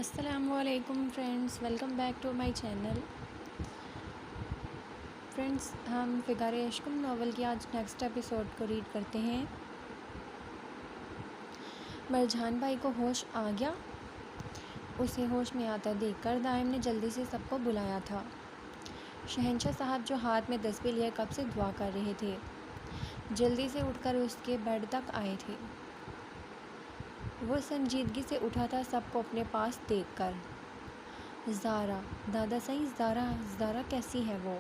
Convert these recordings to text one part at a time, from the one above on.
السلام علیکم friends, welcome back to my channel. Friends, ہم فگار عشقم ناول کی آج نیکسٹ ایپیسوڈ کو ریڈ کرتے ہیں۔ مرجان بھائی کو ہوش آ گیا؟ اسے ہوش میں آتا دیکھ کر دائم نے جلدی سے سب کو بلایا تھا۔ شہنشاہ صاحب جو ہاتھ میں تسبیح لیے کب سے دعا کر رہے تھے، جلدی سے اٹھ کر اس کے بیڈ تک آئے تھے۔ وہ سنجیدگی سے اٹھا تھا سب کو اپنے پاس دیکھ کر۔ زارا، دادا صحیح زارا کیسی ہے وہ؟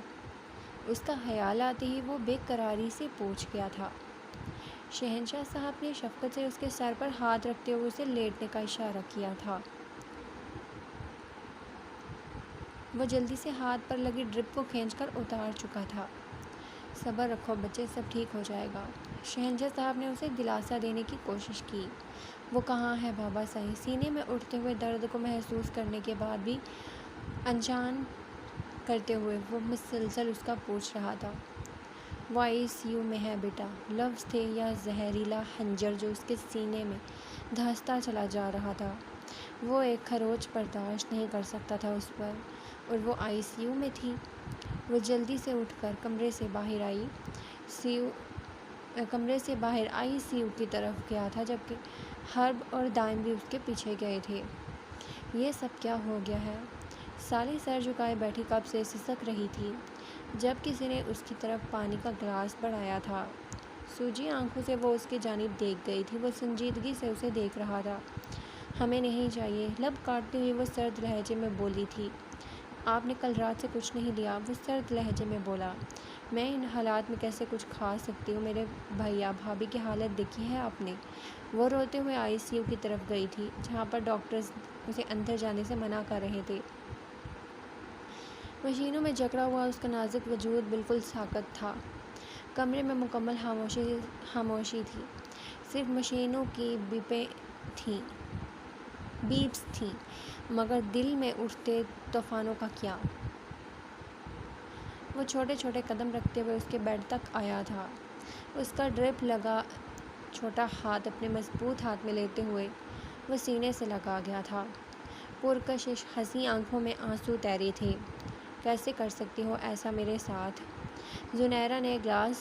اس کا خیال آتے ہی وہ بے قراری سے پوچھ گیا تھا۔ شہنشاہ صاحب نے شفقت سے اس کے سر پر ہاتھ رکھتے ہوئے اسے لیٹنے کا اشارہ کیا تھا۔ وہ جلدی سے ہاتھ پر لگی ڈرپ کو کھینچ کر اتار چکا تھا۔ صبر رکھو بچے، سب ٹھیک ہو جائے گا۔ شہنشاہ صاحب نے اسے دلاسا دینے کی کوشش کی۔ وہ کہاں ہے بابا صحیح؟ سینے میں اٹھتے ہوئے درد کو محسوس کرنے کے بعد بھی انجان کرتے ہوئے وہ مسلسل اس کا پوچھ رہا تھا۔ وہ آئی سی یو میں ہے بیٹا۔ لفظ تھے یا زہریلا خنجر جو اس کے سینے میں دھنستا چلا جا رہا تھا۔ وہ ایک خروش برداشت نہیں کر سکتا تھا اس پر، اور وہ آئی سی یو میں تھی۔ وہ جلدی سے اٹھ کر کمرے سے باہر آئی سی یو کی طرف گیا تھا، جبکہ حرب اور دائم بھی اس کے پیچھے گئے تھے۔ یہ سب کیا ہو گیا ہے؟ سالی سر جھکائے بیٹھی کب سے سسک رہی تھی جب کسی نے اس کی طرف پانی کا گلاس بڑھایا تھا۔ سوجی آنکھوں سے وہ اس کی جانب دیکھ گئی تھی۔ وہ سنجیدگی سے اسے دیکھ رہا تھا۔ ہمیں نہیں چاہیے، لب کاٹتے ہوئے وہ سرد لہجے میں بولی تھی۔ آپ نے کل رات سے کچھ نہیں لیا، وہ سرد لہجے میں بولا۔ میں ان حالات میں کیسے کچھ کھا سکتی ہوں؟ میرے بھیا بھابھی کی حالت دیکھی ہے آپ نے؟ وہ روتے ہوئے آئی سی یو کی طرف گئی تھی، جہاں پر ڈاکٹرز اسے اندر جانے سے منع کر رہے تھے۔ مشینوں میں جکڑا ہوا اس کا نازک وجود بالکل ساکت تھا۔ کمرے میں مکمل خاموشی تھی، صرف مشینوں کی بیپس تھیں، مگر دل میں اٹھتے طوفانوں کا کیا؟ وہ چھوٹے چھوٹے قدم رکھتے ہوئے اس کے بیڈ تک آیا تھا۔ اس کا ڈرپ لگا چھوٹا ہاتھ اپنے مضبوط ہاتھ میں لیتے ہوئے وہ سینے سے لگا گیا تھا۔ پرکشش ہنسی آنکھوں میں آنسو تیرے تھے۔ کیسے کر سکتی ہو ایسا میرے ساتھ؟ زنیرہ نے گلاس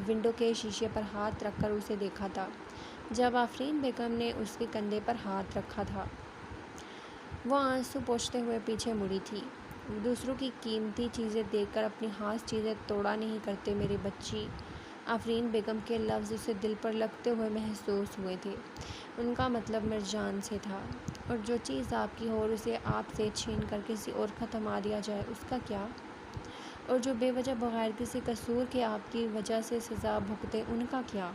ونڈو کے شیشے پر ہاتھ رکھ کر اسے دیکھا تھا، جب آفرین بیگم نے اس کے کندھے پر ہاتھ رکھا تھا۔ وہ آنسو پوچھتے ہوئے پیچھے مڑی تھی۔ دوسروں کی قیمتی چیزیں دیکھ کر اپنی خاص چیزیں توڑا نہیں کرتے میری بچی۔ آفرین بیگم کے لفظ اسے دل پر لگتے ہوئے محسوس ہوئے تھے۔ ان کا مطلب مرجان سے تھا، اور جو چیز آپ کی ہو اور اسے آپ سے چھین کر کسی اور کا تھما دیا جائے اس کا کیا؟ اور جو بے وجہ بغیر کسی قصور کے آپ کی وجہ سے سزا بھگتے ان کا کیا؟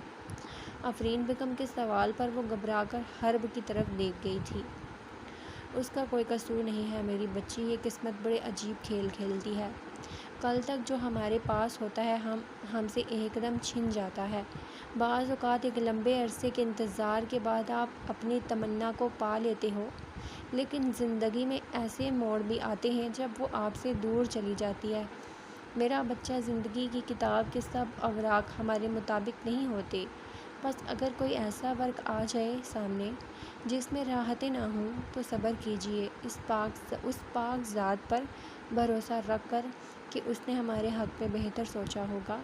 آفرین بیگم کے سوال پر وہ گھبرا کر حرب کی طرف دیکھ گئی تھی۔ اس کا کوئی قصور نہیں ہے میری بچی، یہ قسمت بڑے عجیب کھیل کھیلتی ہے۔ کل تک جو ہمارے پاس ہوتا ہے ہم سے ایک دم چھن جاتا ہے۔ بعض اوقات ایک لمبے عرصے کے انتظار کے بعد آپ اپنی تمنا کو پا لیتے ہو، لیکن زندگی میں ایسے موڑ بھی آتے ہیں جب وہ آپ سے دور چلی جاتی ہے۔ میرا بچہ، زندگی کی کتاب کے سب اوراق ہمارے مطابق نہیں ہوتے، بس اگر کوئی ایسا ورق آ جائے سامنے جس میں راحتیں نہ ہوں تو صبر کیجیے اس پاک ذات پر بھروسہ رکھ کر کہ اس نے ہمارے حق میں بہتر سوچا ہوگا۔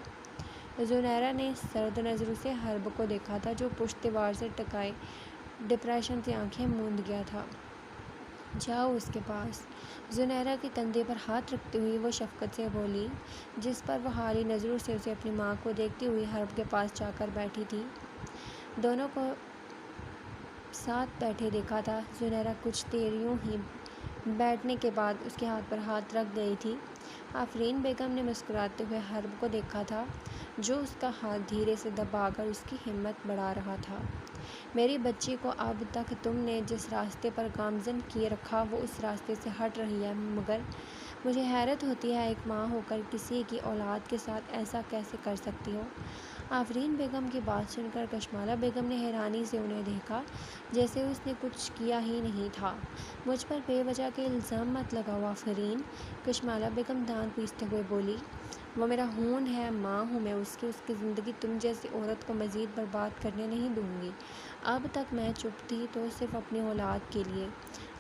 زنیرہ نے سرد نظروں سے حرب کو دیکھا تھا، جو پشت دیوار سے ٹکائے ڈپریشن سے آنکھیں موند گیا تھا۔ جاؤ اس کے پاس۔ زنیرہ کے کندھے پر ہاتھ رکھتے ہوئے وہ شفقت سے بولی، جس پر وہ حالی نظروں سے اسے اپنی ماں کو دیکھتی ہوئی حرب کے پاس جا کر بیٹھی تھی۔ دونوں کو ساتھ بیٹھے دیکھا تھا۔ زنیرہ کچھ دیر یوں ہی بیٹھنے کے بعد اس کے ہاتھ پر ہاتھ رکھ گئی تھی۔ آفرین بیگم نے مسکراتے ہوئے حرب کو دیکھا تھا، جو اس کا ہاتھ دھیرے سے دبا کر اس کی ہمت بڑھا رہا تھا۔ میری بچی کو اب تک تم نے جس راستے پر گامزن کیے رکھا وہ اس راستے سے ہٹ رہی ہے، مگر مجھے حیرت ہوتی ہے ایک ماں ہو کر کسی کی اولاد کے ساتھ ایسا کیسے کر سکتی ہو؟ آفرین بیگم کی بات سن کر کشمالہ بیگم نے حیرانی سے انہیں دیکھا، جیسے اس نے کچھ کیا ہی نہیں تھا۔ مجھ پر بے وجہ کے الزام مت لگاؤ آفرین، کشمالہ بیگم دانت پیستے ہوئے بولی۔ وہ میرا خون ہے، ماں ہوں میں اس کی زندگی تم جیسی عورت کو مزید برباد کرنے نہیں دوں گی۔ اب تک میں چپ تھی تو صرف اپنی اولاد کے لیے،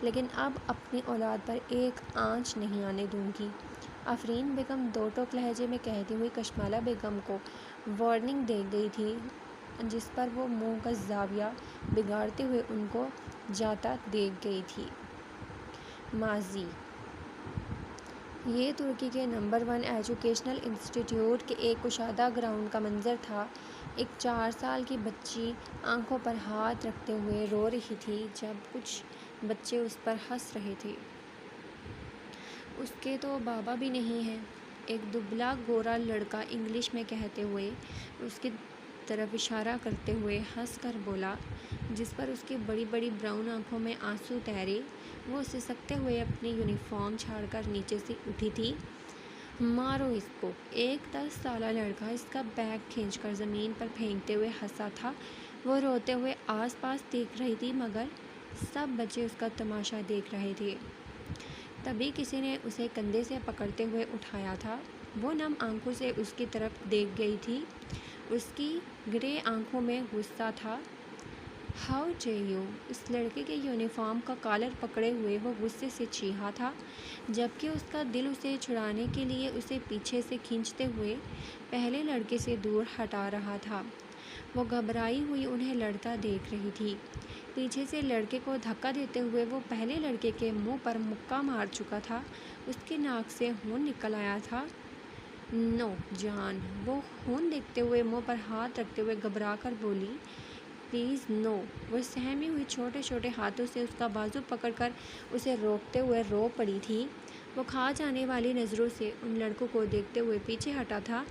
لیکن اب اپنی اولاد پر ایک آنچ نہیں آنے دوں گی۔ آفرین بیگم دو ٹوک لہجے میں کہتی ہوئی کشمالہ بیگم کو وارننگ دے گئی تھی، جس پر وہ منہ کا زاویہ بگاڑتے ہوئے ان کو جاتا دیکھ گئی تھی۔ ماضی: یہ ترکی کے نمبر 1 ایجوکیشنل انسٹیٹیوٹ کے ایک کشادہ گراؤنڈ کا منظر تھا۔ ایک 4 سال کی بچی آنکھوں پر ہاتھ رکھتے ہوئے رو رہی تھی جب کچھ بچے اس پر ہنس رہے تھے۔ اس کے تو بابا بھی نہیں ہیں، ایک دبلا گورا لڑکا انگلش میں کہتے ہوئے اس کی طرف اشارہ کرتے ہوئے ہنس کر بولا، جس پر اس کی بڑی بڑی براؤن آنکھوں میں آنسو تیرے۔ وہ سسکتے ہوئے اپنی یونیفارم چھاڑ کر نیچے سے اٹھی تھی۔ مارو اس کو! ایک 10 سالہ لڑکا اس کا بیگ کھینچ کر زمین پر پھینکتے ہوئے ہنسا تھا۔ وہ روتے ہوئے آس پاس دیکھ رہی تھی مگر سب بچے اس کا تماشا دیکھ رہے تھے۔ تبھی کسی نے اسے کندھے سے پکڑتے ہوئے اٹھایا تھا۔ وہ نم آنکھوں سے اس کی طرف دیکھ گئی تھی۔ اس کی گرے آنکھوں میں غصہ تھا۔ How dare you! اس لڑکے کے یونیفارم کا کالر پکڑے ہوئے وہ غصے سے چیخا تھا، جبکہ اس کا دل اسے چھڑانے کے لیے اسے پیچھے سے کھینچتے ہوئے پہلے لڑکے سے دور ہٹا رہا تھا۔ وہ گھبرائی ہوئی انہیں لڑتا دیکھ رہی تھی۔ پیچھے سے لڑکے کو دھکا دیتے ہوئے وہ پہلے لڑکے کے منہ پر مکہ مار چکا تھا۔ اس کی ناک سے خون نکل آیا تھا۔ نو جان! وہ خون دیکھتے ہوئے منہ پر ہاتھ رکھتے ہوئے گھبرا کر بولی، پلیز نو! وہ سہمی ہوئی چھوٹے چھوٹے ہاتھوں سے اس کا بازو پکڑ کر اسے روکتے ہوئے رو پڑی تھی۔ وہ کھا جانے والی نظروں سے ان لڑکوں کو دیکھتے ہوئے پیچھے ہٹا تھا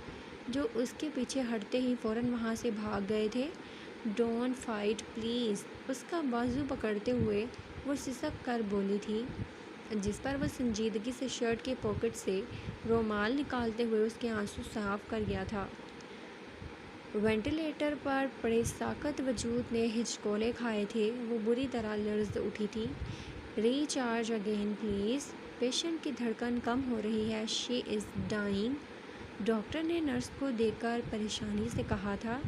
جو اس کے پیچھے ہٹتے ہی فوراً وہاں سے بھاگ گئے تھے۔ Don't fight please! اس کا بازو پکڑتے ہوئے وہ سسک کر بولی تھی، جس پر وہ سنجیدگی سے شرٹ کی پاکٹ سے رومال نکالتے ہوئے اس کے آنسو صاف کر گیا تھا۔ وینٹیلیٹر پر پڑے ساکت وجود نے ہچکولے کھائے تھے۔ وہ بری طرح لرز اٹھی تھی۔ Recharge again please! Patient کی دھڑکن کم ہو رہی ہے، شی از ڈائنگ! ڈاکٹر نے نرس کو دیکھ کر پریشانی سے کہا تھا۔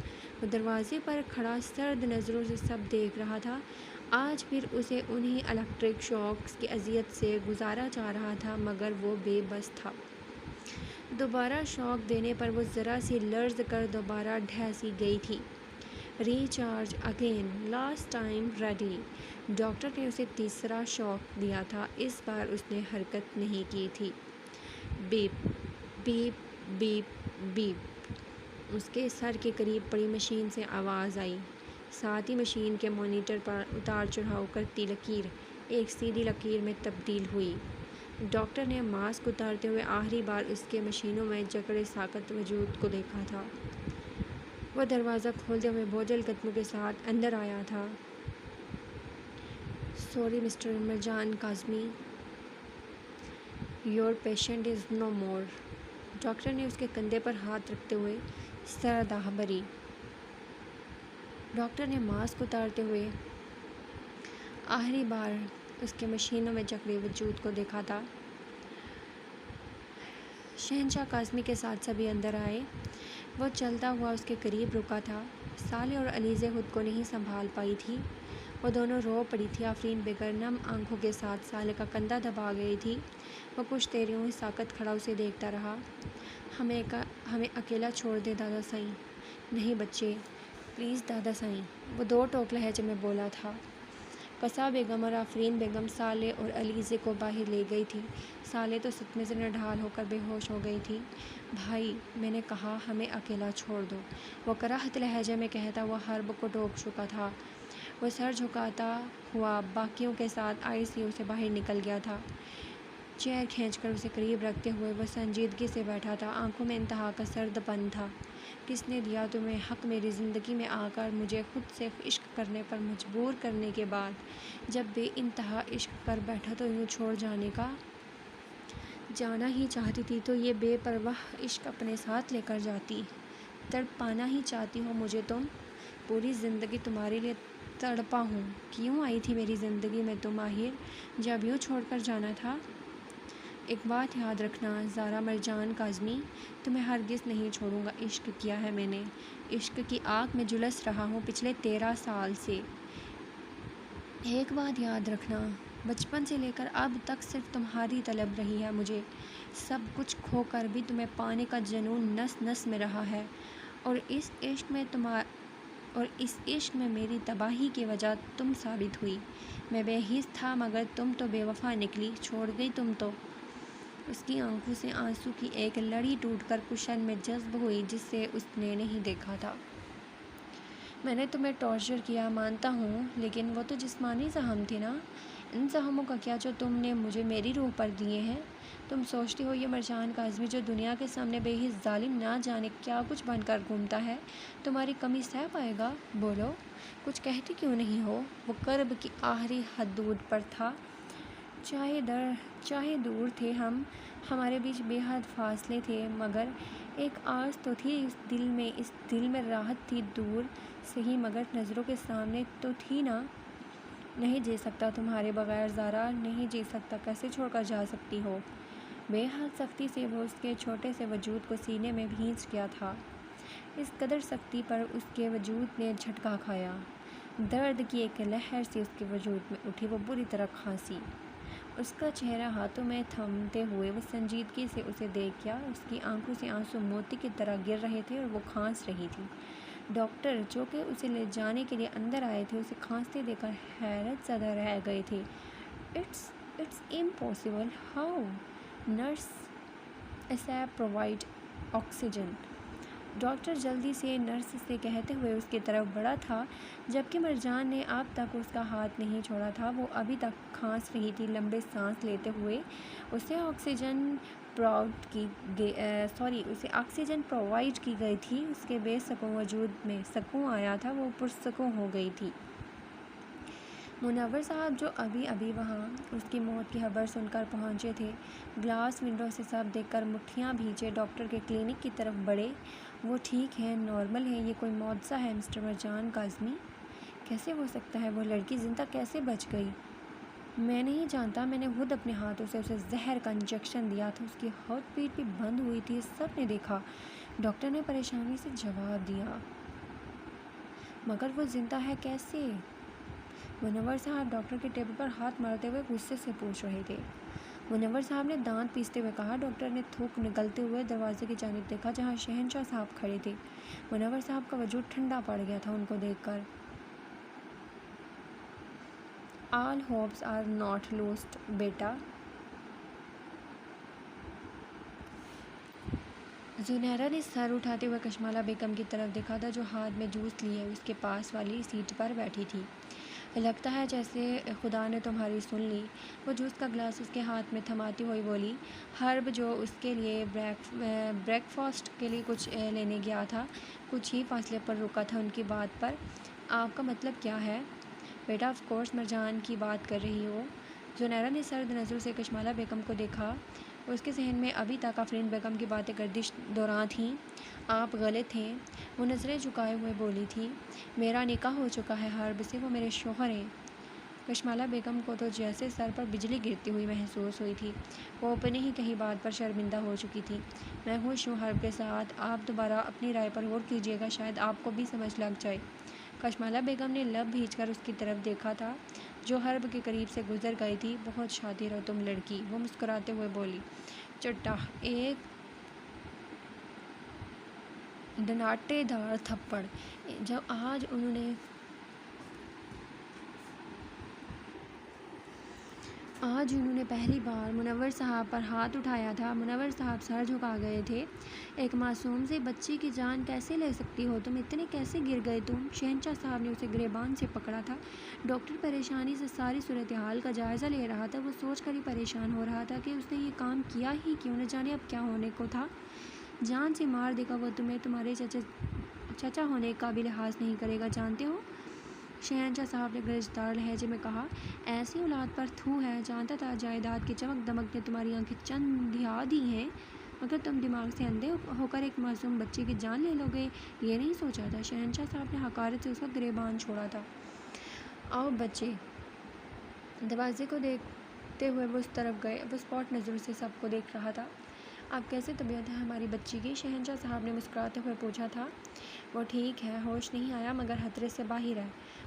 وہ دروازے پر کھڑا سرد نظروں سے سب دیکھ رہا تھا۔ آج پھر اسے انہی الیکٹرک شاکس کی اذیت سے گزارا جا رہا تھا مگر وہ بے بس تھا۔ دوبارہ شاک دینے پر وہ ذرا سی لرز کر دوبارہ ڈھہ سی گئی تھی۔ Recharge again, last time ready! Doctor نے اسے تیسرا شاک دیا تھا۔ اس بار اس نے حرکت نہیں کی تھی۔ Beep beep beep beep! اس کے سر کے قریب پڑی مشین سے آواز آئی۔ ساتھ ہی مشین کے مانیٹر پر اتار چڑھاؤ کرتی لکیر ایک سیدھی لکیر میں تبدیل ہوئی۔ ڈاکٹر نے ماسک اتارتے ہوئے آخری بار اس کے مشینوں میں جکڑے ساکت وجود کو دیکھا تھا۔ وہ دروازہ کھولتے ہوئے بوجھل قدموں کے ساتھ اندر آیا تھا۔ Sorry mister Marjan Kazmi, your patient is no more! Doctor نے اس کے کندھے پر ہاتھ رکھتے ہوئے سرد آہ بھری۔ ڈاکٹر نے ماسک اتارتے ہوئے آخری بار اس کے مشینوں میں جکڑے وجود کو دیکھا تھا۔ شہنشاہ کاظمی کے ساتھ سبھی اندر آئے۔ وہ چلتا ہوا اس کے قریب رکا تھا۔ صالح اور علیزے خود کو نہیں سنبھال پائی تھی۔ وہ دونوں رو پڑی تھی۔ آفرین بیگم نم آنکھوں کے ساتھ صالح کا کندھا دبا گئی تھی۔ وہ کچھ دیر یوں ہی ساکت کھڑا اسے دیکھتا رہا۔ ہمیں اکیلا چھوڑ دے دادا سائیں! نہیں بچے، پلیز دادا سائیں! وہ دو ٹوک لہجے میں بولا تھا۔ قصہ بیگم اور آفرین بیگم صالح اور علیزے کو باہر لے گئی تھی۔ صالح تو صدمے سے نڈھال ہو کر بے ہوش ہو گئی تھی۔ بھائی، میں نے کہا ہمیں اکیلا چھوڑ دو! وہ کراہت لہجے میں کہتا ہوا حرب کو ٹوک چکا تھا۔ وہ سر جھکاتا ہوا باقیوں کے ساتھ ICU سے باہر نکل گیا تھا۔ چیئر کھینچ کر اسے قریب رکھتے ہوئے وہ سنجیدگی سے بیٹھا تھا۔ آنکھوں میں انتہا کا سرد پن تھا۔ کس نے دیا تمہیں حق میری زندگی میں آ کر مجھے خود سے عشق کرنے پر مجبور کرنے کے بعد؟ جب بے انتہا عشق کر بیٹھا تو یوں چھوڑ جانے کا؟ جانا ہی چاہتی تھی تو یہ بے پرواہ عشق اپنے ساتھ لے کر جاتی۔ تڑپ پانا ہی چاہتی ہو مجھے تم؟ پوری زندگی تمہارے لیے تڑپا ہوں۔ کیوں آئی تھی میری زندگی میں تم آخر، جب یوں چھوڑ کر جانا تھا؟ ایک بات یاد رکھنا زارا مرجان کاظمی، تمہیں ہرگز نہیں چھوڑوں گا۔ عشق کیا ہے میں نے، عشق کی آگ میں جھلس رہا ہوں پچھلے 13 سال سے۔ ایک بات یاد رکھنا، بچپن سے لے کر اب تک صرف تمہاری طلب رہی ہے مجھے، سب کچھ کھو کر بھی تمہیں پانے کا جنون نس نس میں رہا ہے، اور اس عشق میں میری تباہی کی وجہ تم ثابت ہوئی۔ میں بے حس تھا مگر تم تو بے وفا نکلی، چھوڑ گئی تم تو۔ اس کی آنکھوں سے آنسو کی ایک لڑی ٹوٹ کر کشن میں جذب ہوئی جسے اس نے نہیں دیکھا تھا۔ میں نے تمہیں ٹارچر کیا مانتا ہوں، لیکن وہ تو جسمانی زخم تھے نا، ان زخموں کا کیا جو تم نے مجھے میری روح پر دیے ہیں۔ تم سوچتی ہو یہ مرجان کاظمی جو دنیا کے سامنے بے حس ظالم نہ جانے کیا کچھ بن کر گھومتا ہے، تمہاری کمی سہ پائے گا؟ بولو، کچھ کہتی کیوں نہیں ہو؟ وہ کرب کی آخری حدود پر تھا، چاہے دور تھے ہم، ہمارے بیچ بے حد فاصلے تھے، مگر ایک آس تو تھی اس دل میں راحت تھی، دور سہی مگر نظروں کے سامنے تو تھی نا۔ نہیں جی سکتا تمہارے بغیر زارا، نہیں جی سکتا، کیسے چھوڑ کر جا سکتی ہو؟ بے حد سختی سے وہ اس کے چھوٹے سے وجود کو سینے میں بھینچ گیا تھا، اس قدر سختی پر اس کے وجود نے جھٹکا کھایا، درد کی ایک لہر سی اس کے وجود میں اٹھی، وہ بری طرح کھانسی۔ اس کا چہرہ ہاتھوں میں تھامتے ہوئے وہ سنجیدگی سے اسے دیکھ گیا، اس کی آنکھوں سے آنسو موتی کی طرح گر رہے تھے اور وہ کھانس رہی تھی۔ ڈاکٹر جو کہ اسے لے جانے کے لیے اندر آئے تھے اسے کھانستے دیکھ کر حیرت زدہ رہ گئے تھے۔ It's impossible, how? نرس اسے پرووائڈ آکسیجن۔ ڈاکٹر جلدی سے نرس سے کہتے ہوئے اس کی طرف بڑھا تھا، جبکہ مرجان نے اب تک اس کا ہاتھ نہیں چھوڑا تھا، وہ ابھی تک کھانس رہی تھی۔ لمبے سانس لیتے ہوئے اسے آکسیجن پرووائڈ کی گئی تھی، اس کے بے سکون وجود میں سکون آیا تھا، وہ پرسکون ہو گئی تھی۔ منور صاحب جو ابھی وہاں اس کی موت کی خبر سن کر پہنچے تھے، گلاس ونڈو سے سب دیکھ کر مٹھیاں بھینچے ڈاکٹر کے کلینک کی طرف بڑھے۔ وہ ٹھیک ہے، نارمل ہے، یہ کوئی معجزہ ہے مسٹر مرجان کاظمی؟ کیسے ہو سکتا ہے؟ وہ لڑکی زندہ کیسے بچ گئی؟ میں نہیں جانتا، میں نے خود اپنے ہاتھوں سے اسے زہر کا انجیکشن دیا تھا، اس کی ہارٹ بیٹ بھی بند ہوئی تھی، سب نے دیکھا، ڈاکٹر نے پریشانی سے جواب دیا۔ مگر وہ زندہ ہے کیسے؟ منور صاحب ڈاکٹر کے ٹیبل پر ہاتھ مارتے ہوئے غصے سے پوچھ رہے تھے۔ منور صاحب نے دانت پیستے ہوئے کہا۔ ڈاکٹر نے تھوک نگلتے ہوئے دروازے کی جانب دیکھا جہاں شہنشاہ صاحب کھڑے تھے۔ منور صاحب کا وجود ٹھنڈا پڑ گیا تھا ان کو دیکھ کر۔ آل ہوپس آر ناٹ لوسٹ بیٹا۔ زنیرہ نے سر اٹھاتے ہوئے کشمالہ بیگم کی طرف دیکھا تھا جو ہاتھ میں جوس لیے اس کے پاس والی سیٹ پر بیٹھی تھی۔ لگتا ہے جیسے خدا نے تمہاری سن لی، وہ جوس کا گلاس اس کے ہاتھ میں تھماتی ہوئی بولی۔ ہرب جو اس کے لیے بریک فاسٹ کے لیے کچھ لینے گیا تھا، کچھ ہی فاصلے پر رکا تھا ان کی بات پر۔ آپ کا مطلب کیا ہے؟ بیٹا آف کورس مرجان کی بات کر رہی ہو۔ زنیرہ نے سرد نظروں سے کشمالہ بیگم کو دیکھا، اس کے ذہن میں ابھی تک آفرین بیگم کی باتیں گردش دوران تھیں۔ آپ غلط ہیں، وہ نظریں جھکائے ہوئے بولی تھی۔ میرا نکاح ہو چکا ہے ہرب سے، وہ میرے شوہر ہیں۔ کشمالہ بیگم کو تو جیسے سر پر بجلی گرتی ہوئی محسوس ہوئی تھی، وہ اپنی ہی کہی بات پر شرمندہ ہو چکی تھی۔ میں خوش ہوں ہرب کے ساتھ، آپ دوبارہ اپنی رائے پر غور کیجیے گا، شاید آپ کو بھی سمجھ لگ جائے۔ کشمالہ بیگم نے لب بھینچ کر اس کی طرف دیکھا تھا جو ہرب کے قریب سے گزر گئی تھی۔ بہت شاطر ہو تم لڑکی، وہ مسکراتے ہوئے بولی۔ چٹا ایک ڈناٹے دار تھپڑ جب آج انہوں نے پہلی بار منور صاحب پر ہاتھ اٹھایا تھا، منور صاحب سر جھکا گئے تھے۔ ایک معصوم سی بچی کی جان کیسے لے سکتی ہو تم؟ اتنے کیسے گر گئے تم؟ شہنشاہ صاحب نے اسے گریبان سے پکڑا تھا۔ ڈاکٹر پریشانی سے ساری صورتحال کا جائزہ لے رہا تھا، وہ سوچ کر ہی پریشان ہو رہا تھا کہ اس نے یہ کام کیا ہی کیوں، نہ جانے اب کیا ہونے کو تھا۔ جان سے مار دے گا وہ تمہیں، تمہارے چچا ہونے کا بھی لحاظ نہیں کرے گا، جانتے ہو؟ شہنشاہ صاحب نے گرجدار لہجے میں کہا۔ ایسی اولاد پر تھو ہے، جانتا تھا جائیداد کی چمک دمک نے تمہاری آنکھیں چند دہا دی ہیں، مگر تم دماغ سے اندھے ہو کر ایک معصوم بچے کی جان لے لو گے، یہ نہیں سوچا تھا۔ شہنشاہ صاحب نے حقارت سے اس کا گریبان چھوڑا تھا۔ آؤ بچے۔ دروازے کو دیکھتے ہوئے وہ اس طرف گئے، وہ اسپاٹ نظروں سے سب کو دیکھ رہا تھا۔ آپ کیسے طبیعت ہے ہماری بچی کی؟ شہنشاہ صاحب نے مسکراتے ہوئے پوچھا تھا۔ وہ ٹھیک ہے، ہوش نہیں آیا مگر خطرے سے باہر ہے۔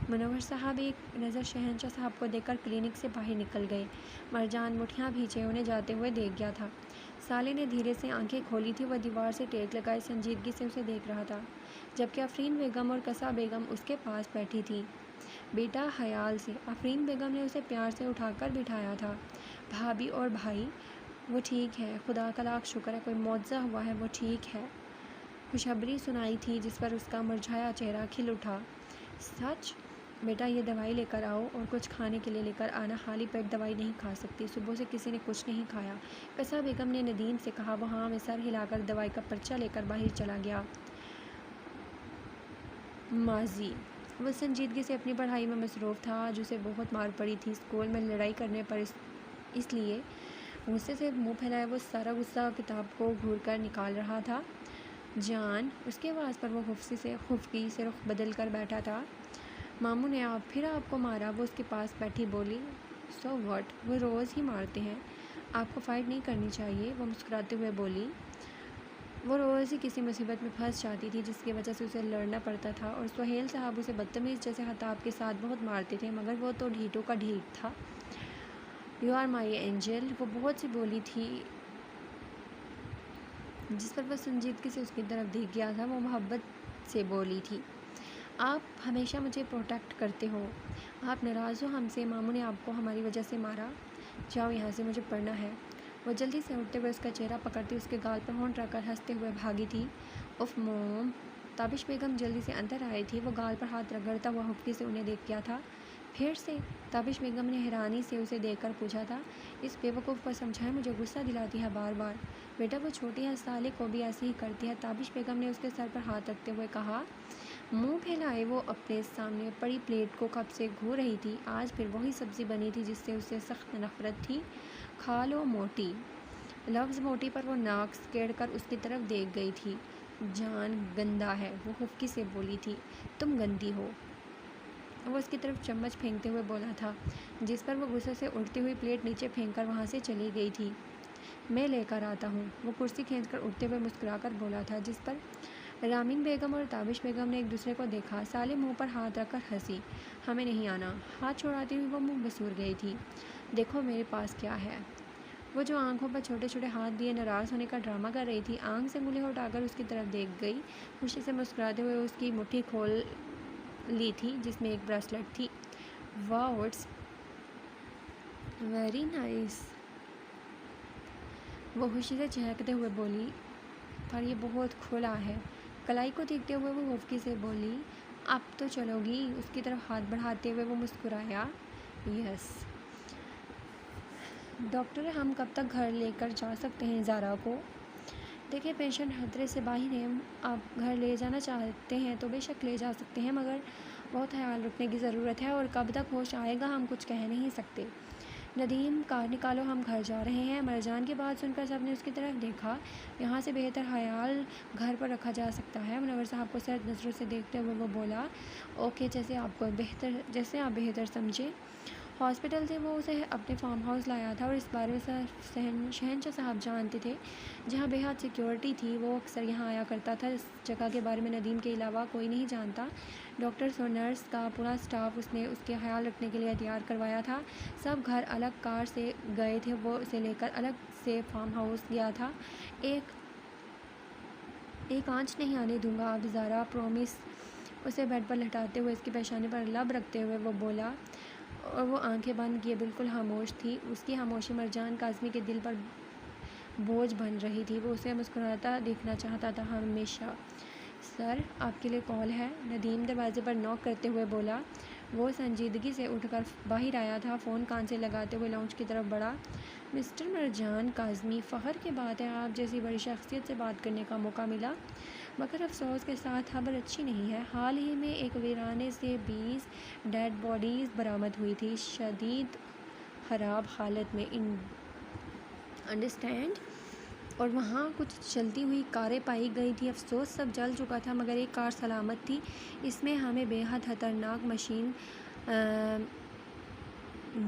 منور صاحب ایک نظر شہنشاہ صاحب کو دیکھ کر کلینک سے باہر نکل گئے۔ مرجان مٹھیاں بھیجے انہیں جاتے ہوئے دیکھ گیا تھا۔ سالے نے دھیرے سے آنکھیں کھولی تھی، وہ دیوار سے ٹیک لگائے سنجیدگی سے اسے دیکھ رہا تھا، جبکہ آفرین بیگم اور قصہ بیگم اس کے پاس بیٹھی تھی۔ بیٹا خیال سے، آفرین بیگم نے اسے پیار سے اٹھا کر بٹھایا تھا۔ بھابھی اور بھائی؟ وہ ٹھیک ہے، خدا کا لاکھ شکر ہے، کوئی معجزہ ہوا ہے، وہ ٹھیک ہے۔ خوشخبری سنائی تھی جس پر اس کا مرجھایا چہرہ کھل اٹھا۔ سچ؟ بیٹا یہ دوائی لے کر آؤ اور کچھ کھانے کے لیے لے کر آنا، خالی پیٹ دوائی نہیں کھا سکتی، صبح سے کسی نے کچھ نہیں کھایا، قصہ بیگم نے ندیم سے کہا۔ وہ ہاں میں سر ہلا کر دوائی کا پرچہ لے کر باہر چلا گیا۔ ماضی: وہ سنجیدگی سے اپنی پڑھائی میں مصروف تھا۔ آج اسے بہت مار پڑی تھی اسکول میں لڑائی کرنے پر، اس لیے غصے سے منہ پھیلائے وہ سارا غصہ کتاب کو گھور کر نکال رہا تھا۔ جان، اس کی آواز پر وہ خفگی سے رخ بدل کر بیٹھا تھا۔ ماموں نے پھر آپ کو مارا؟ وہ اس کے پاس بیٹھی بولی۔ سو واٹ، وہ روز ہی مارتے ہیں، آپ کو فائٹ نہیں کرنی چاہیے، وہ مسکراتے ہوئے بولی۔ وہ روز ہی کسی مصیبت میں پھنس جاتی تھی جس کی وجہ سے اسے لڑنا پڑتا تھا، اور سہیل صاحب اسے بدتمیز جیسے خطاب کے ساتھ بہت مارتے تھے، مگر وہ تو ڈھیٹوں کا ڈھیٹ تھا۔ یو آر مائی اینجل، وہ بہت سی بولی تھی جس پر وہ سنجیدگی سے اس کی طرف دیکھ گیا تھا۔ وہ محبت سے بولی تھی، آپ ہمیشہ مجھے پروٹیکٹ کرتے ہو، آپ ناراض ہو ہم سے، ماموں نے آپ کو ہماری وجہ سے مارا، جاؤ یہاں سے، مجھے پڑھنا ہے۔ وہ جلدی سے اٹھتے ہوئے اس کا چہرہ پکڑتی اس کے گال پر ہونٹ رکھ کر ہنستے ہوئے بھاگی تھی۔ اف موم! تابش بیگم جلدی سے اندر آئی تھی۔ وہ گال پر ہاتھ رگڑتا ہوا خفگی سے انہیں دیکھ گیا تھا۔ پھر سے؟ تابش بیگم نے حیرانی سے اسے دیکھ کر پوچھا تھا۔ اس بے وقوف کو سمجھائیں، مجھے غصہ دلاتی ہے بار بار۔ بیٹا وہ چھوٹی ہے، سالے کو بھی ایسے ہی کرتی ہے، تابش بیگم نے اس کے سر پر ہاتھ رکھتے ہوئے کہا۔ منہ پھیلائے وہ اپنے سامنے پڑی پلیٹ کو کپ سے گھو رہی تھی۔ آج پھر وہی سبزی بنی تھی جس سے اسے سخت نفرت تھی۔ کھا لو موٹی۔ لفظ موٹی پر وہ ناک سکیڑ کر اس کی طرف دیکھ گئی تھی۔ جان گندا ہے، وہ خفگی سے بولی تھی، تم گندی ہو۔ وہ اس کی طرف چمچ پھینکتے ہوئے بولا تھا، جس پر وہ غصے سے اٹھتی ہوئی پلیٹ نیچے پھینک کر وہاں سے چلی گئی تھی۔ میں لے کر آتا ہوں، وہ کرسی کھینچ کر اٹھتے ہوئے مسکرا کر بولا تھا، جس پر رامین بیگم اور تابش بیگم نے ایک دوسرے کو دیکھا۔ سالے منہ پر ہاتھ رکھ کر ہنسی۔ ہمیں نہیں آنا۔ ہاتھ چھڑاتی ہوئی وہ منہ بسور گئی تھی۔ دیکھو میرے پاس کیا ہے۔ وہ جو آنکھوں پر چھوٹے چھوٹے ہاتھ دیے ناراض ہونے کا ڈرامہ کر رہی تھی، آنکھ سے انگلیاں اٹھا کر اس کی طرف دیکھ گئی، خوشی سے مسکراتے ہوئے اس کی مٹھی کھول لی تھی جس میں ایک بریسلٹ تھی۔ واو، اٹس ویری نائس، وہ خوشی سے چہکتے ہوئے بولی، پر یہ بہت کھلا ہے۔ کلائی کو دیکھتے ہوئے وہ خفگی سے بولی، اب تو چلو گی؟ اس کی طرف ہاتھ بڑھاتے ہوئے وہ مسکرایا۔ یس ڈاکٹر، ہم کب تک گھر لے کر جا سکتے ہیں زارا کو؟ دیکھیں پیشنٹ خطرے سے باہر ہے، آپ گھر لے جانا چاہتے ہیں تو بے شک لے جا سکتے ہیں، مگر بہت خیال رکھنے کی ضرورت ہے، اور کب تک ہوش آئے گا ہم کچھ کہہ نہیں سکتے۔ ندیم کار نکالو، ہم گھر جا رہے ہیں۔ مرجان کی بات سن کر سب نے اس کی طرف دیکھا۔ یہاں سے بہتر خیال گھر پر رکھا جا سکتا ہے، منور صاحب کو سرد نظروں سے دیکھتے ہوئے وہ بولا۔ اوکے، جیسے آپ بہتر سمجھیں۔ ہاسپٹل سے وہ اسے اپنے فارم ہاؤس لایا تھا، اور اس بارے میں شہنشاہ صاحب جانتے تھے، جہاں بے حد سیکیورٹی تھی۔ وہ اکثر یہاں آیا کرتا تھا۔ اس جگہ کے بارے میں ندیم کے علاوہ کوئی نہیں جانتا۔ ڈاکٹرز اور نرس کا پورا اسٹاف اس نے اس کے خیال رکھنے کے لیے تیار کروایا تھا۔ سب گھر الگ کار سے گئے تھے، وہ اسے لے کر الگ سے فارم ہاؤس گیا تھا۔ ایک آنچ نہیں آنے دوں گا اب زارا، پرومس، اسے بیڈ پر لٹاتے ہوئے اس کی پیشانی پر لب رکھتے ہوئے وہ بولا، اور وہ آنکھیں بند کیے بالکل خاموش تھی۔ اس کی خاموشی مرجان کاظمی کے دل پر بوجھ بن رہی تھی۔ وہ اسے مسکراتا دیکھنا چاہتا تھا ہمیشہ۔ سر، آپ کے لیے کال ہے، ندیم دروازے پر نوک کرتے ہوئے بولا۔ وہ سنجیدگی سے اٹھ کر باہر آیا تھا، فون کان سے لگاتے ہوئے لاؤنج کی طرف بڑھا۔ مسٹر مرجان کاظمی، فخر کی بات ہے آپ جیسی بڑی شخصیت سے بات کرنے کا موقع ملا، مگر افسوس کے ساتھ خبر اچھی نہیں ہے۔ حال ہی میں ایک ویرانے سے 20 ڈیڈ باڈیز برآمد ہوئی تھی، شدید خراب حالت میں، انڈرسٹینڈ؟ اور وہاں کچھ چلتی ہوئی کاریں پائی گئی تھیں۔ افسوس سب جل چکا تھا، مگر ایک کار سلامت تھی۔ اس میں ہمیں بے حد خطرناک مشین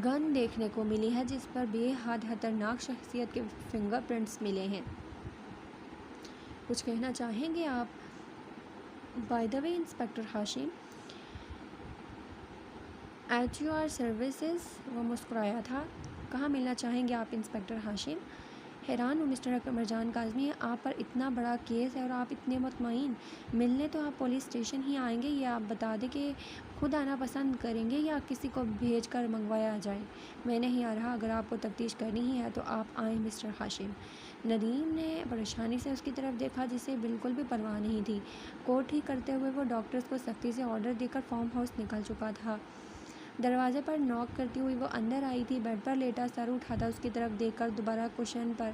گن دیکھنے کو ملی ہے، جس پر بے حد خطرناک شخصیت کے فنگر پرنٹس ملے ہیں۔ کچھ کہنا چاہیں گے آپ؟ By the way inspector Hashim, at your services. وہ مسکرایا تھا۔ کہاں ملنا چاہیں گے آپ انسپکٹر ہاشم؟ حیران ہوں مسٹر مرجان کاظمی، آپ پر اتنا بڑا کیس ہے اور آپ اتنے مطمئن۔ ملنے تو آپ پولیس اسٹیشن ہی آئیں گے، یہ آپ بتا دیں کہ خود آنا پسند کریں گے یا کسی کو بھیج کر منگوایا جائے؟ میں نہیں آ رہا، اگر آپ کو تفتیش کرنی ہی ہے تو آپ آئیں مسٹر ہاشم۔ ندیم نے پریشانی سے اس کی طرف دیکھا جسے بالکل بھی پرواہ نہیں تھی۔ کوٹ ٹھیک کرتے ہوئے وہ ڈاکٹرز کو سختی سے آرڈر دے کر فارم ہاؤس نکل چکا تھا۔ دروازے پر نوک کرتی ہوئی وہ اندر آئی تھی۔ بیڈ پر لیٹا سر اٹھا تھا اس کی طرف دیکھ کر دوبارہ کوشن پر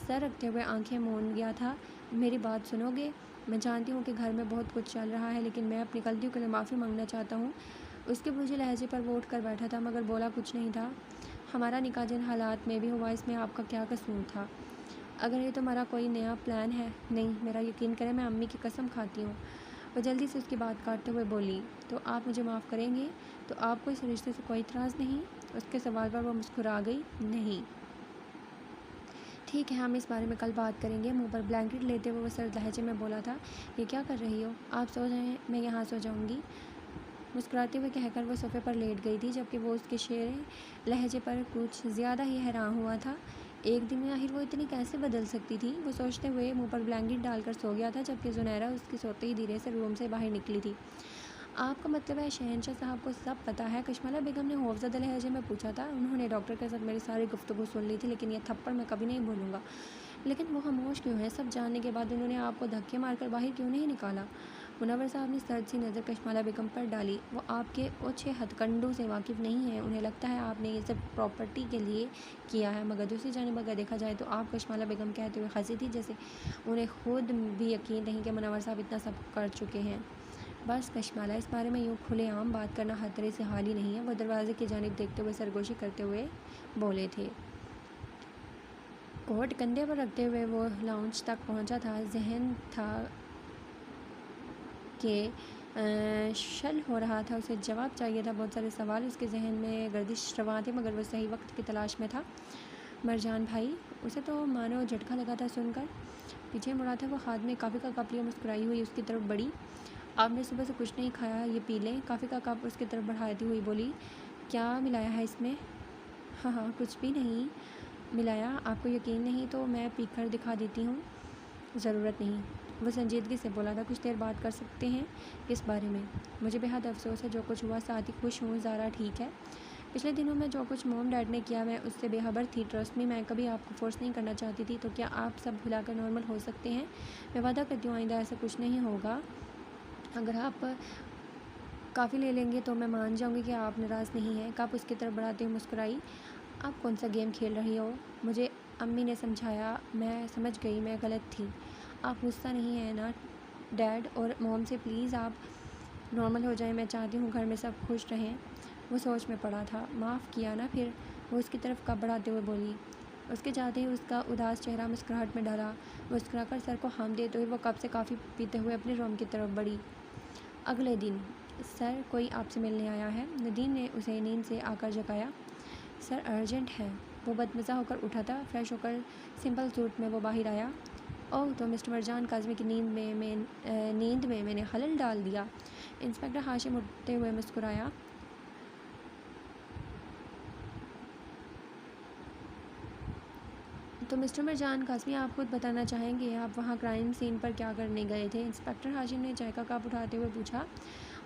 سر رکھتے ہوئے آنکھیں مون گیا تھا۔ میری بات سنو گے؟ میں جانتی ہوں کہ گھر میں بہت کچھ چل رہا ہے، لیکن میں اپنی غلطیوں کے لیے معافی مانگنا چاہتا ہوں۔ اس کے بوجھل لہجے پر وہ اٹھ کر بیٹھا تھا مگر بولا کچھ نہیں تھا۔ ہمارا نکاح جن حالات میں بھی ہوا اس میں آپ کا کیا قصور تھا؟ اگر یہ تمہارا کوئی نیا پلان ہے؟ نہیں، میرا یقین کریں، میں امی کی قسم کھاتی ہوں۔ وہ جلدی سے اس کی بات کاٹتے ہوئے بولی، تو آپ مجھے معاف کریں گے؟ تو آپ کو اس رشتے سے کوئی اعتراض نہیں؟ اس کے سوال پر وہ مسکرا گئی۔ نہیں، ٹھیک ہے، ہم اس بارے میں کل بات کریں گے۔ منہ پر بلینکٹ لیتے ہوئے وہ سرد لہجے میں بولا تھا، یہ کیا کر رہی ہو؟ آپ سو جائیں، میں یہاں سو جاؤں گی، مسکراتے ہوئے کہہ کر وہ صوفے پر لیٹ گئی تھی، جبکہ وہ اس کے شیریں لہجے پر کچھ زیادہ ہی حیران ہوا تھا۔ ایک دن میں آخر وہ اتنی کیسے بدل سکتی تھی؟ وہ سوچتے ہوئے منہ پر بلینکٹ ڈال کر سو گیا تھا، جبکہ زنیرہ اس کی سوتے ہی دھیرے سے روم سے باہر نکلی تھی۔ آپ کا مطلب ہے شہنشاہ صاحب کو سب پتہ ہے؟ کشمالہ بیگم نے خوفزدہ لہجے میں پوچھا تھا۔ انہوں نے ڈاکٹر کے ساتھ میری ساری گفتگو سن لی تھی، لیکن یہ تھپڑ میں کبھی نہیں بھولوں گا۔ لیکن وہ خاموش کیوں ہیں؟ سب جاننے کے بعد انہوں نے آپ کو دھکے مار کر باہر کیوں نہیں نکالا؟ منور صاحب نے سرد سی نظر کشمالہ بیگم پر ڈالی۔ وہ آپ کے اوچھے ہتھ کنڈوں سے واقف نہیں ہیں، انہیں لگتا ہے آپ نے یہ سب پراپرٹی کے لیے کیا ہے، مگر دوسری جانب اگر دیکھا جائے تو آپ، کشمالہ بیگم کہتے ہوئے ہنسی تھی جیسے انہیں خود بھی یقین نہیں کہ منور صاحب اتنا سب کر چکے ہیں۔ بس کشمالہ، اس بارے میں یوں کھلے عام بات کرنا ہر طرح سے حال ہی نہیں ہے۔ وہ دروازے کی جانب دیکھتے ہوئے سرگوشی کرتے ہوئے بولے تھے۔ کوٹ کندھے پر رکھتے ہوئے وہ لاؤنج تک پہنچا تھا۔ ذہن تھا کہ شل ہو رہا تھا، اسے جواب چاہیے تھا۔ بہت سارے سوال اس کے ذہن میں گردش رواں تھے، مگر وہ صحیح وقت کی تلاش میں تھا۔ مرجان بھائی؟ اسے تو مانو جھٹکا لگا تھا سن کر۔ پیچھے مڑا تھا وہ، ہاتھ میں کافی کا کپ لیے مسکرائی ہوئی اس کی طرف بڑھی۔ آپ نے صبح سے کچھ نہیں کھایا، یہ پی لیں۔ کافی کا کپ اس کی طرف بڑھاتی ہوئی بولی، کیا ملایا ہے اس میں؟ ہاں، کچھ بھی نہیں ملایا۔ آپ کو یقین نہیں تو میں پی کر دکھا دیتی ہوں۔ ضرورت نہیں، وہ سنجیدگی سے بولا تھا۔ کچھ دیر بات کر سکتے ہیں؟ کس بارے میں؟ مجھے بے حد افسوس ہے جو کچھ ہوا، ساتھ ہی خوش ہوں زارا ٹھیک ہے؟ پچھلے دنوں میں جو کچھ موم ڈیڈ نے کیا میں اس سے بے خبر تھی، ٹرسٹ می، میں کبھی آپ کو فورس نہیں کرنا چاہتی تھی۔ تو کیا آپ سب بھلا کر نارمل ہو سکتے ہیں؟ میں وعدہ کرتی ہوں آئندہ ایسا کچھ نہیں ہوگا۔ اگر آپ کافی لے لیں گے تو میں مان جاؤں گی کہ آپ ناراض نہیں ہیں۔ کپ اس کی طرف بڑھاتے ہوئے مسکرائی، آپ کون سا گیم کھیل رہی ہو؟ مجھے امی نے سمجھایا، میں سمجھ گئی، میں غلط تھی۔ آپ غصہ نہیں ہیں نا ڈیڈ اور موم سے؟ پلیز آپ نارمل ہو جائیں، میں چاہتی ہوں گھر میں سب خوش رہیں۔ وہ سوچ میں پڑا تھا۔ معاف کیا نا پھر؟ وہ اس کی طرف کپ بڑھاتے ہوئے بولی۔ اس کے جاتے ہی اس کا اداس چہرہ مسکراہٹ میں ڈھلا۔ مسکرا کر سر کو ہم دیتے ہوئے وہ کپ سے کافی پیتے ہوئے اپنے روم کی طرف بڑھی۔ اگلے دن، سر کوئی آپ سے ملنے آیا ہے؟ ندیم نے اسے نیند سے آ کر جگایا۔ سر ارجنٹ ہے۔ وہ بدمزہ ہو کر اٹھا تھا۔ فریش ہو کر سمپل سوٹ میں وہ باہر آیا۔ اوہ، تو مسٹر مرجان کاظمی کی نیند میں میں نے خلل ڈال دیا؟ انسپکٹر ہاشم اٹھتے ہوئے مسکرایا۔ تو مسٹر مرجان کاظمی، آپ خود بتانا چاہیں گے آپ وہاں کرائم سین پر کیا کرنے گئے تھے؟ انسپکٹر ہاشم نے چائے کا کپ اٹھاتے ہوئے پوچھا۔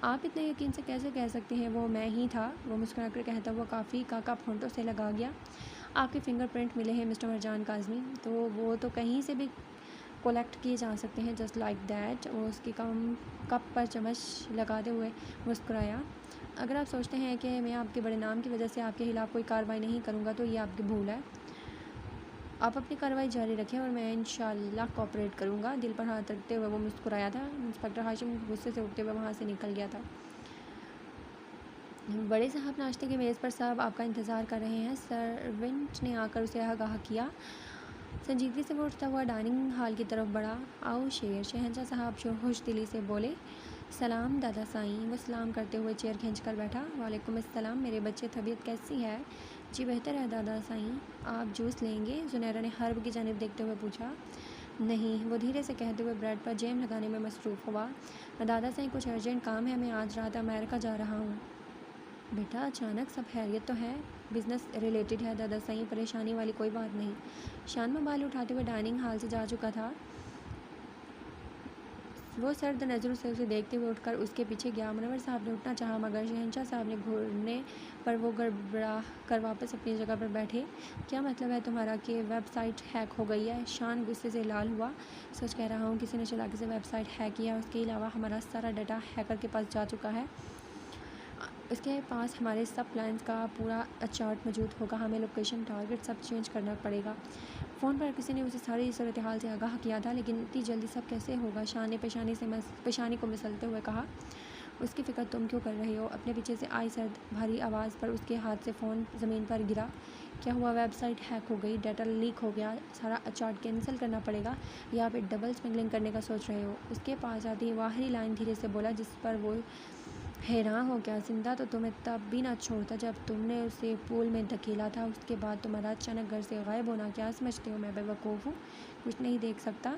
آپ اتنے یقین سے کیسے کہہ سکتے ہیں وہ میں ہی تھا؟ وہ مسکرا کر کہتا ہوا کافی کا کپ ہونٹوں سے لگا گیا۔ آپ کے فنگر پرنٹ ملے ہیں مسٹر مرجان کاظمی، تو وہ تو کہیں سے بھی کولیکٹ کیے جا سکتے ہیں، جسٹ لائک دیٹ۔ وہ اس کی کپ پر چمچ لگاتے ہوئے مسکرایا۔ اگر آپ سوچتے ہیں کہ میں آپ کے بڑے نام کی وجہ سے آپ کے خلاف کوئی کارروائی نہیں کروں گا تو یہ آپ کی بھول ہے۔ آپ اپنی کارروائی جاری رکھیں اور میں انشاءاللہ کوآپریٹ کروں گا۔ دل پر ہاتھ رکھتے ہوئے وہ مسکرایا تھا۔ انسپکٹر ہاشم غصے سے اٹھتے ہوئے وہاں سے نکل گیا تھا۔ بڑے صاحب ناشتے کی میز پر صاحب آپ کا انتظار کر رہے ہیں، سرونٹ نے آ کر اسے آگاہ کیا۔ سنجیدگی سے وہ اٹھتا ہوا ڈائننگ ہال کی طرف بڑھا۔ آؤ شیر، شہنشاہ صاحب خوش دلی سے بولے۔ سلام دادا سائیں۔ وہ سلام کرتے ہوئے چیئر کھینچ کر بیٹھا۔ وعلیکم السلام، میرے بچے، طبیعت کیسی ہے؟ جی بہتر ہے دادا سائیں۔ آپ جوس لیں گے؟ زنیرہ نے حرب کی جانب دیکھتے ہوئے پوچھا۔ نہیں، وہ دھیرے سے کہتے ہوئے بریڈ پر جیم لگانے میں مصروف ہوا۔ دادا صحیح کچھ ارجنٹ کام ہے، میں آج رات امریکہ جا رہا ہوں۔ بیٹا اچانک سب خیریت تو ہے؟ بزنس ریلیٹڈ ہے دادا صحیح، پریشانی والی کوئی بات نہیں۔ شان موبائل اٹھاتے ہوئے ڈائننگ ہال سے جا چکا تھا۔ وہ سرد نظروں سے اسے دیکھتے ہوئے اٹھ کر اس کے پیچھے گیا۔ منور صاحب نے اٹھنا چاہا مگر شہنشاہ صاحب نے گھورنے پر وہ گڑبڑا کر واپس اپنی جگہ پر بیٹھے۔ کیا مطلب ہے تمہارا کہ ویب سائٹ ہیک ہو گئی ہے؟ شان غصے سے لال ہوا۔ سچ کہہ رہا ہوں، کسی نے چلاکی سے ویب سائٹ ہیک کیا ہے، اس کے علاوہ ہمارا سارا ڈیٹا ہیکر کے پاس جا چکا ہے۔ اس کے پاس ہمارے سب پلانز کا پورا چارٹ موجود ہوگا، ہمیں لوکیشن ٹارگٹ سب چینج کرنا پڑے گا۔ فون پر کسی نے اسے ساری صورتحال سے آگاہ کیا تھا، لیکن اتنی جلدی سب کیسے ہوگا؟ شان نے پیشانی کو مسلتے ہوئے کہا۔ اس کی فکر تم کیوں کر رہے ہو؟ اپنے پیچھے سے آئی سرد بھاری آواز پر اس کے ہاتھ سے فون زمین پر گرا۔ کیا ہوا؟ ویب سائٹ ہیک ہو گئی، ڈیٹا لیک ہو گیا، سارا چارٹ کینسل کرنا پڑے گا، یا آپ ڈبل اسمگلنگ کرنے کا سوچ رہے ہو؟ اس کے پاس آتی وہ آخری لائن دھیرے سے بولا، جس پر وہ حیران ہو گیا۔ زندہ تو تمہیں تب بھی نہ چھوڑتا جب تم نے اسے پول میں دھکیلا تھا، اس کے بعد تمہارا اچانک گھر سے غائب ہونا۔ کیا سمجھتے ہو میں بے وقوف ہوں، کچھ نہیں دیکھ سکتا؟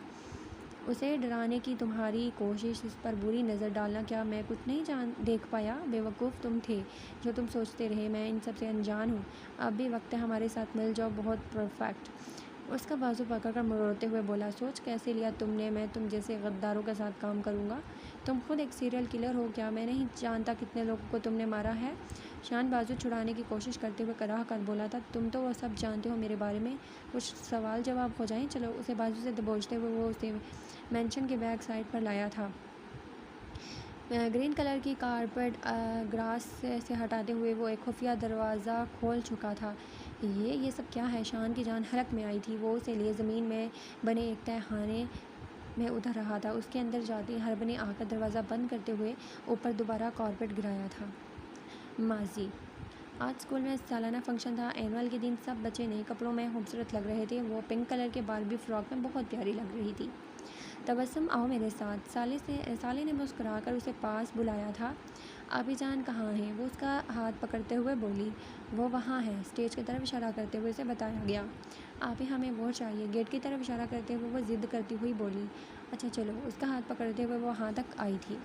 اسے ڈرانے کی تمہاری کوشش، اس پر بری نظر ڈالنا، کیا میں کچھ نہیں دیکھ پایا؟ بے وقوف تم تھے جو تم سوچتے رہے، میں ان سب سے انجان ہوں۔ اب بھی وقت ہے ہمارے ساتھ مل جاؤ۔ بہت پرفیکٹ، اس کا بازو پکڑ کر مروڑتے ہوئے بولا۔ سوچ کیسے لیا تم نے میں تم جیسے غداروں کے ساتھ کام کروں گا؟ تم خود ایک سیریل کلر ہو کیا؟ میں نہیں جانتا کتنے لوگوں کو تم نے مارا ہے؟ شان بازو چھڑانے کی کوشش کرتے ہوئے کراہ کر بولا تھا۔ تم تو وہ سب جانتے ہو میرے بارے میں، کچھ سوال جواب ہو جائیں۔ چلو، اسے بازو سے دبوچتے ہوئے وہ اسے مینشن کے بیک سائڈ پر لایا تھا۔ گرین کلر کی کارپیٹ گراس سے ہٹاتے ہوئے وہ ایک خفیہ دروازہ کھول چکا تھا۔ یہ سب کیا ہے؟ شان کی جان حلق میں آئی تھی۔ وہ اسے لیے زمین میں بنے ایک تہہ خانے میں اتر رہا تھا۔ اس کے اندر جاتے ہرب نے آ کر دروازہ بند کرتے ہوئے اوپر دوبارہ کارپیٹ گرایا تھا۔ ماضی۔ آج اسکول میں سالانہ فنکشن تھا۔ اینول کے دن سب بچے نئے کپڑوں میں خوبصورت لگ رہے تھے۔ وہ پنک کلر کے باربی فراک میں بہت پیاری لگ رہی تھی۔ تبسم، آؤ میرے ساتھ۔ سالے نے مسکرا کر اسے پاس بلایا تھا۔ آپی جان کہاں ہیں؟ وہ اس کا ہاتھ پکڑتے ہوئے بولی۔ وہ وہاں ہے، اسٹیج کی طرف اشارہ کرتے ہوئے اسے بتایا گیا۔ آپی ہمیں وہ چاہیے، گیٹ کی طرف اشارہ کرتے ہوئے وہ ضد کرتی ہوئی بولی۔ اچھا چلو۔ اس کا ہاتھ پکڑتے ہوئے وہ وہاں تک آئی تھی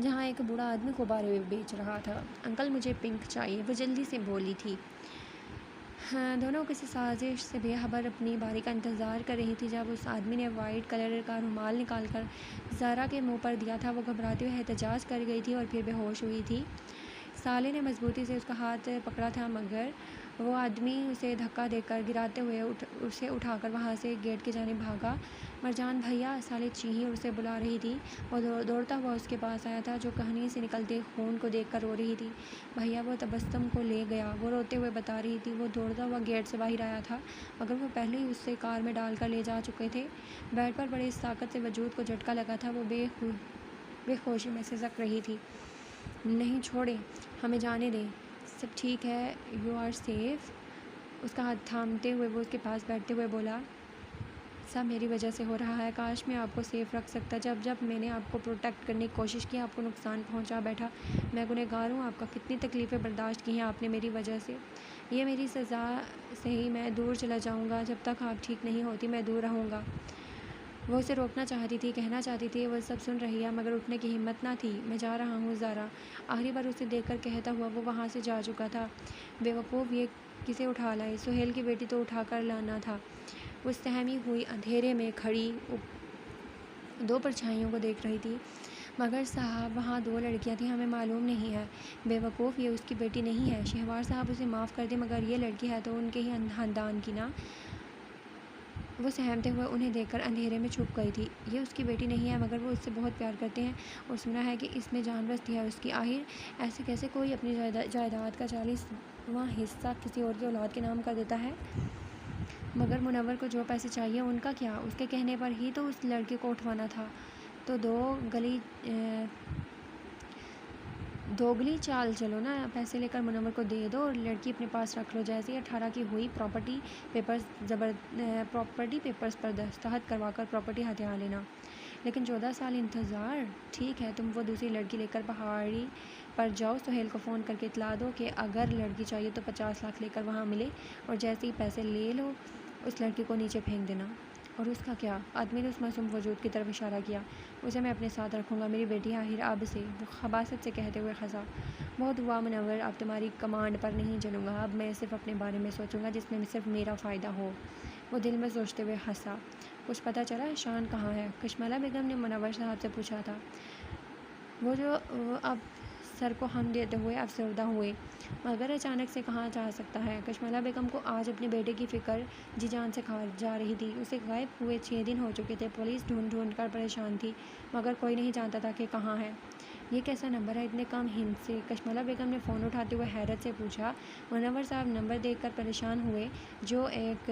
جہاں ایک بوڑھا آدمی غبارے بیچ رہا تھا۔ انکل مجھے پنک چاہیے، وہ جلدی سے بولی تھی۔ دونوں کسی سازش سے بے خبر اپنی باری کا انتظار کر رہی تھی۔ جب اس آدمی نے وائٹ کلر کا رومال نکال کر زارا کے منہ پر دیا تھا، وہ گھبراتے ہوئے احتجاج کر گئی تھی اور پھر بے ہوش ہوئی تھی۔ سالے نے مضبوطی سے اس کا ہاتھ پکڑا تھا مگر وہ آدمی اسے دھکا دے کر گراتے ہوئے اسے اٹھا کر وہاں سے گیٹ کی جانب بھاگا۔ مرجان بھیا، سالے چیخی اسے بلا رہی تھی۔ وہ دوڑتا ہوا اس کے پاس آیا تھا جو کہانی سے نکلتے خون کو دیکھ کر رو رہی تھی۔ بھیا، وہ تبسم کو لے گیا، وہ روتے ہوئے بتا رہی تھی۔ وہ دوڑتا ہوا گیٹ سے باہر آیا تھا مگر وہ پہلے ہی اسے کار میں ڈال کر لے جا چکے تھے۔ بیڈ پر بڑی طاقت سے وجود کو جھٹکا لگا تھا۔ وہ بے ہوشی میں سسک رہی تھی۔ نہیں، چھوڑیں، ہمیں جانے دیں، سب ٹھیک ہے، یو آر سیف۔ اس کا ہاتھ تھامتے ہوئے وہ اس کے پاس بیٹھتے ہوئے بولا۔ سب میری وجہ سے ہو رہا ہے، کاش میں آپ کو سیف رکھ سکتا۔ جب میں نے آپ کو پروٹیکٹ کرنے کی کوشش کی، آپ کو نقصان پہنچا بیٹھا۔ میں گنہگار ہوں، آپ کا کتنی تکلیفیں برداشت کی ہیں آپ نے میری وجہ سے۔ یہ میری سزا سے ہی میں دور چلا جاؤں گا، جب تک آپ ٹھیک نہیں ہوتی میں دور رہوں گا۔ وہ اسے روکنا چاہتی تھی، کہنا چاہتی تھی وہ سب سن رہی ہے مگر اٹھنے کی ہمت نہ تھی۔ میں جا رہا ہوں زارا، آخری بار اسے دیکھ کر کہتا ہوا وہ وہاں سے جا چکا تھا۔ بے وقوف، یہ کسے اٹھا لائے؟ سہیل کی بیٹی تو اٹھا کر لانا تھا۔ وہ سہمی ہوئی اندھیرے میں کھڑی دو پرچھائیوں کو دیکھ رہی تھی۔ مگر صاحب، وہاں دو لڑکیاں تھیں، ہمیں معلوم نہیں ہے۔ بے وقوف، یہ اس کی بیٹی نہیں ہے۔ شہوار صاحب اسے معاف کر دیں مگر یہ لڑکی ہے تو ان کے ہی خاندان کی نا۔ وہ سہمتے ہوئے انہیں دیکھ کر اندھیرے میں چھپ گئی تھی۔ یہ اس کی بیٹی نہیں ہے مگر وہ اس سے بہت پیار کرتے ہیں اور سنا ہے کہ اس میں جان بستی ہے اس کی۔ آخر ایسے کیسے کوئی اپنی جائیداد کا 40واں حصہ کسی اور کی اولاد کے نام کر دیتا ہے؟ مگر منور کو جو پیسے چاہیے ان کا کیا؟ اس کے کہنے پر ہی تو اس لڑکی کو اٹھوانا تھا۔ تو دوگلی چال چلو نا، پیسے لے کر منور کو دے دو اور لڑکی اپنے پاس رکھ لو۔ جیسے ہی 18 کی ہوئی پراپرٹی پیپرز پر دستخط کروا کر پراپرٹی ہتھیار لینا۔ لیکن 14 سال انتظار؟ ٹھیک ہے، تم وہ دوسری لڑکی لے کر پہاڑی پر جاؤ، سہیل کو فون کر کے اطلاع دو کہ اگر لڑکی چاہیے تو 50 لاکھ لے کر وہاں ملے اور جیسے ہی پیسے لے لو اس لڑکی کو نیچے پھینک دینا۔ اور اس کا کیا؟ آدمی نے اس معصوم وجود کی طرف اشارہ کیا۔ اسے میں اپنے ساتھ رکھوں گا، میری بیٹی آخر اب سے، وہ خباثت سے کہتے ہوئے ہنسا۔ بہت ہوا منور، اب تمہاری کمانڈ پر نہیں چلوں گا، اب میں صرف اپنے بارے میں سوچوں گا جس میں صرف میرا فائدہ ہو۔ وہ دل میں سوچتے ہوئے ہنسا۔ کچھ پتہ چلا شان کہاں ہے؟ کشمالہ بیگم نے منور صاحب سے پوچھا تھا۔ وہ اب سر کو ہم دیتے ہوئے افسردہ ہوئے۔ مگر اچانک سے کہاں جا سکتا ہے؟ کشمالہ بیگم کو آج اپنے بیٹے کی فکر جی جان سے کھا جا رہی تھی۔ اسے غائب ہوئے 6 دن ہو چکے تھے، پولیس ڈھونڈ ڈھونڈ کر پریشان تھی، مگر کوئی نہیں جانتا تھا کہ کہاں ہے۔ یہ کیسا نمبر ہے اتنے کم ہند سے؟ کشمالہ بیگم نے فون اٹھاتے ہوئے حیرت سے پوچھا۔ منور صاحب نمبر دیکھ کر پریشان ہوئے، جو ایک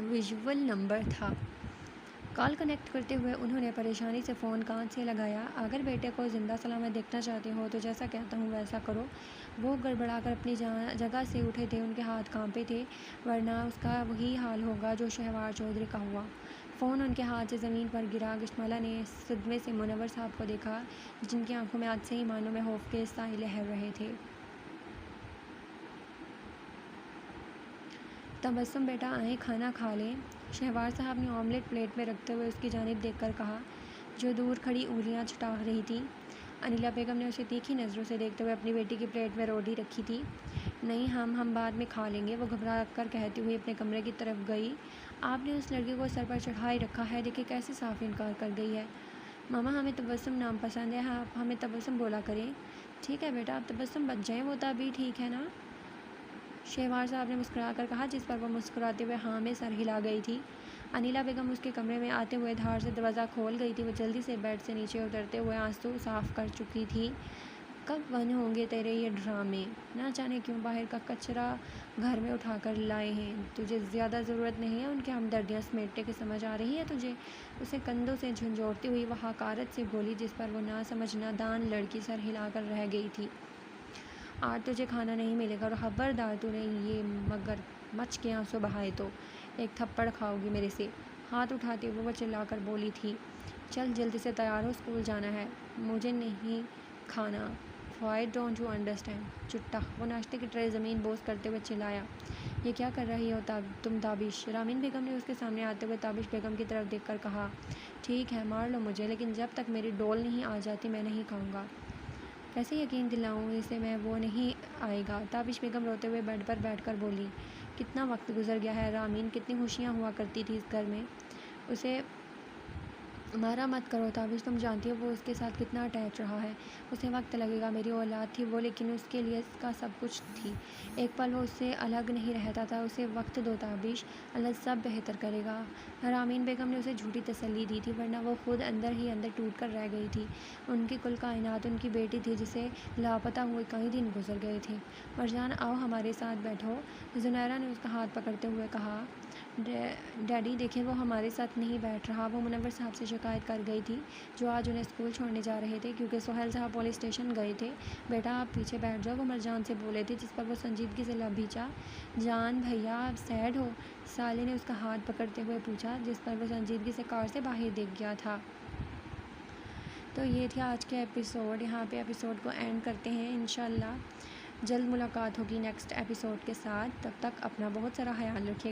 ویژول نمبر تھا۔ کال کنیکٹ کرتے ہوئے انہوں نے پریشانی سے فون کان سے لگایا۔ اگر بیٹے کو زندہ سلامت دیکھنا چاہتے ہو تو جیسا کہتا ہوں ویسا کرو۔ وہ گڑبڑا کر اپنی جگہ سے اٹھے تھے، ان کے ہاتھ کانپے تھے، ورنہ اس کا وہی حال ہوگا جو شہوار چودھری کا ہوا۔ فون ان کے ہاتھ سے زمین پر گرا۔ کشمالہ نے صدمے سے منور صاحب کو دیکھا، جن کی آنکھوں میں آج سے ہی معنوں میں خوف کے سائے لہر رہے تھے۔ تبسم بیٹا آئیں کھانا کھا لیں، شہوار صاحب نے آملیٹ پلیٹ میں رکھتے ہوئے اس کی جانب دیکھ کر کہا، جو دور کھڑی انگلیاں چٹا رہی تھی۔ انیلا بیگم نے اسے تیکھی نظروں سے دیکھتے ہوئے اپنی بیٹی کی پلیٹ میں روٹی رکھی تھی۔ نہیں ہم بعد میں کھا لیں گے، وہ گھبرا کر کہتی ہوئی اپنے کمرے کی طرف گئی۔ آپ نے اس لڑکی کو سر پر چڑھائے رکھا ہے، دیکھیں کیسے صاف انکار کر گئی ہے۔ ماما ہمیں تبسم نام پسند ہے، آپ ہمیں تبسم بولا کریں۔ ٹھیک ہے بیٹا، آپ تبسم بچ جائیں، وہ تب بھی ٹھیک ہے نا؟ شہوار صاحب نے مسکرا کر کہا، جس پر وہ مسکراتے ہوئے ہاں میں سر ہلا گئی تھی۔ انیلا بیگم اس کے کمرے میں آتے ہوئے دھار سے دروازہ کھول گئی تھی۔ وہ جلدی سے بیڈ سے نیچے اترتے ہوئے آنسو صاف کر چکی تھی۔ کب بند ہوں گے تیرے یہ ڈرامے؟ نہ جانے کیوں باہر کا کچرا گھر میں اٹھا کر لائے ہیں، تجھے زیادہ ضرورت نہیں ہے ان کی ہمدردیاں سمیٹنے کی، سمجھ آ رہی ہے تجھے؟ اسے کندھوں سے جھنجھوڑتی ہوئی وہ حقارت سے بولی، جس پر وہ نہ سمجھ نادان لڑکی سر ہلا کر رہ گئی تھی۔ آج تجھے کھانا نہیں ملے گا، اور خبردار تو نے یہ مگر مچ کے آنسو بہائے تو ایک تھپڑ کھاؤ گی میرے سے۔ ہاتھ اٹھاتے ہوئے وہ چلا کر بولی تھی، چل جلدی سے تیار ہو، اسکول جانا ہے۔ مجھے نہیں کھانا، وائی ڈونٹ یو انڈرسٹینڈ؟ چٹا! وہ ناشتے کی ٹرے زمین بوس کرتے ہوئے چلایا، یہ کیا کر رہی ہو تم تابش؟ رامین بیگم نے اس کے سامنے آتے ہوئے تابش بیگم کی طرف دیکھ کر کہا، ٹھیک ہے مار لو مجھے، لیکن جب تک میری ڈول نہیں آ جاتی میں نہیں کھاؤں گا۔ کیسے یقین دلاؤں اسے میں وہ نہیں آئے گا؟ تابش بیگم روتے ہوئے بیڈ پر بیٹھ کر بولی، کتنا وقت گزر گیا ہے رامین، کتنی خوشیاں ہوا کرتی تھی اس گھر میں۔ اسے مارا مت کرو تابش، تم جانتی ہو وہ اس کے ساتھ کتنا اٹیچ رہا ہے۔ اسے وقت لگے گا، میری اولاد تھی وہ، لیکن اس کے لیے اس کا سب کچھ تھی۔ ایک پل وہ اس سے الگ نہیں رہتا تھا۔ اسے وقت دو تابش، اللہ سب بہتر کرے گا۔ رامین بیگم نے اسے جھوٹی تسلی دی تھی، ورنہ وہ خود اندر ہی اندر ٹوٹ کر رہ گئی تھی۔ ان کی کل کائنات ان کی بیٹی تھی، جسے لاپتہ ہوئے کئی دن گزر گئے تھے۔ مرجان آؤ ہمارے ساتھ بیٹھو، زنیرہ نے اس کا ہاتھ پکڑتے ہوئے کہا۔ ڈیڈی دیکھیں وہ ہمارے ساتھ نہیں بیٹھ رہا، وہ منور صاحب سے شکایت کر گئی تھی جو آج انہیں اسکول چھوڑنے جا رہے تھے، کیونکہ سہیل صاحب پولیس اسٹیشن گئے تھے۔ بیٹا آپ پیچھے بیٹھ جاؤ، وہ مرجان سے بولے تھے، جس پر وہ سنجیدگی سے لب بھیچا۔ جان بھیا آپ سیڈ ہو؟ سالے نے اس کا ہاتھ پکڑتے ہوئے پوچھا، جس پر وہ سنجیدگی سے کار سے باہر دیکھ گیا تھا۔ تو یہ تھی آج کے ایپیسوڈ، یہاں پہ ایپیسوڈ کو اینڈ کرتے ہیں۔ انشاءاللہ جلد ملاقات ہوگی نیکسٹ ایپیسوڈ کے ساتھ، تب تک اپنا بہت سارا خیال رکھیے۔